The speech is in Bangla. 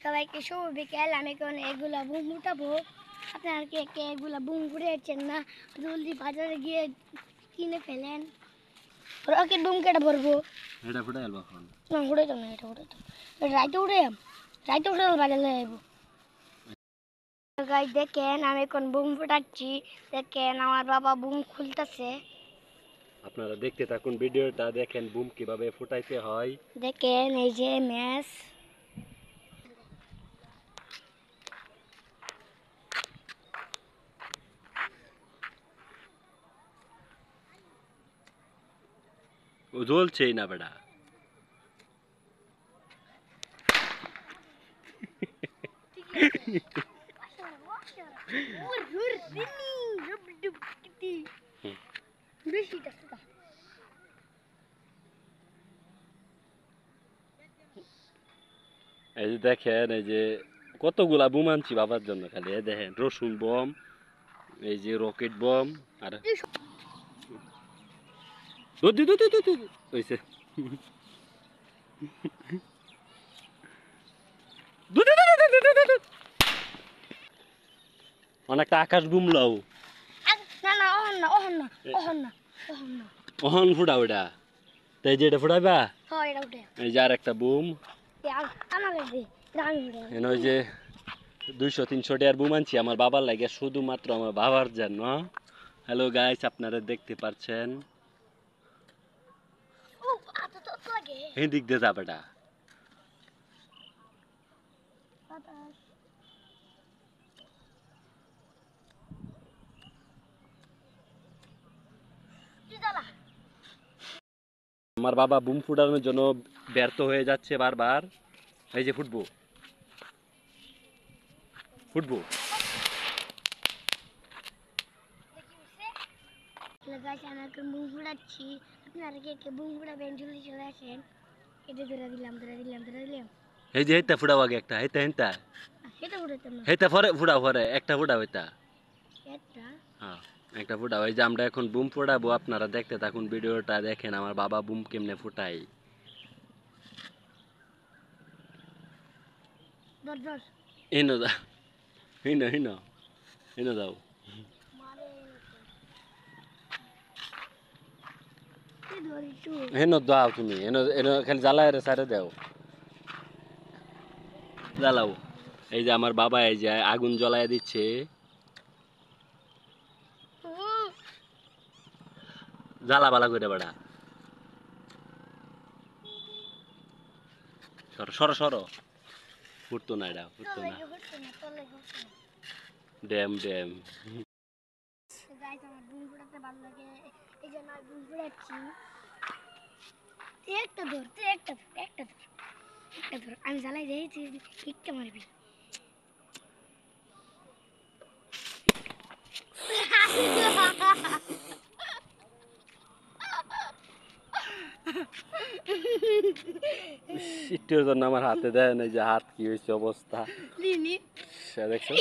সবাইকে শুভ বিকেল। আমি এখন এগুলা বুম উঠাবো। আপনারা কে কে এগুলা বুম উড়িয়েছেন না জলদি বাজারে গিয়ে কিনে ফেলেন। রকেট বুম কেটে ভরবো। এটা ফুটাই আলবা এখন না উড়ে তো না, এটা উড়ে তো রাইতে উড়ে বাজারে যাবো। গাইস দেখেন আমি এখন বুম ফুটাচ্ছি। দেখেন আমার বাবা বুম খুলতেছে। আপনারা দেখতে থাকুন ভিডিওটা, দেখেন বুম কিভাবে ফুটাইতে হয়। দেখেন এই যে ম্যাচ ও জ্বলছেই না বেটা। এই যে দেখেন, এই যে কতগুলা বুম আনছি বাবার জন্য। খালি এই দেখেন রসুন বম, এই যে রকেট বম, আর হইছে অনেকটা আকাশ বুম লাও। না না ওহন না ওহন না ওহন না ওহন না ওহন ফুটা ওটা, তাই যে এটা ফুটাইবা। হয় এটা উঠে এই যে আর একটা বুম, আমাকে দে আমি উঠে এনে ওই যে 200-300 টাকার বুম আনছি আমার বাবার লাগে, শুধুমাত্র আমার বাবার জন্য। হ্যালো গাইস, আপনারা দেখতে পাচ্ছেন ও এত তো লাগে এই দিক দিয়ে যাবে এটা। আমার বাবা বুম ফুটানোর জন্য ব্যর্থ হয়ে যাচ্ছে বারবার। এই যে ফুটবো ফুটবো আমি এখন বুম ফুটাচ্ছি। আপনারা কে কে বুম ফুটাবেন জলদি চলে আসেন। এটা ধরে দিলাম এই যে হেতা ফুটাও আগে একটা, হেতা হেতা এটা ফুটাতাম না হেতা পরে ফুটাও, পরে একটা ফুটাও হেতা। এটা হ্যাঁ একটা ফুটাও। এই যে আমরা এখন বুম ফুটাবো, আপনারা দেখতে থাকুন ভিডিওটা, দেখেন আমার বাবা বুম কেমনে ফুটাই। দর এনো যা, হিনো হিনো হিনো যাও। মারে কি ধরি টু হেনো দাও তুমি, এনো এনো খালি জ্বালায় রে সারে দাও, জ্বালাও। এই যে আমার বাবা এই যে আগুন জ্বলায় দিচ্ছে। জ্বালা বালা করে বেড়া, সরো সরো সরো, ফুটতো না, এটা ফুটতো না। ড্যাম ড্যাম গাইস আমার বুম ফুটাতে ভালো লাগে এই জন্য আমি বুম ফুটাচ্ছি। একটা ধর আমি জ্বালাই যাই তুই একটা মারবি। একটুর জন্য আমার হাতে দেয় না, যে হাত কি হয়েছে অবস্থা লিনি সে দেখছো।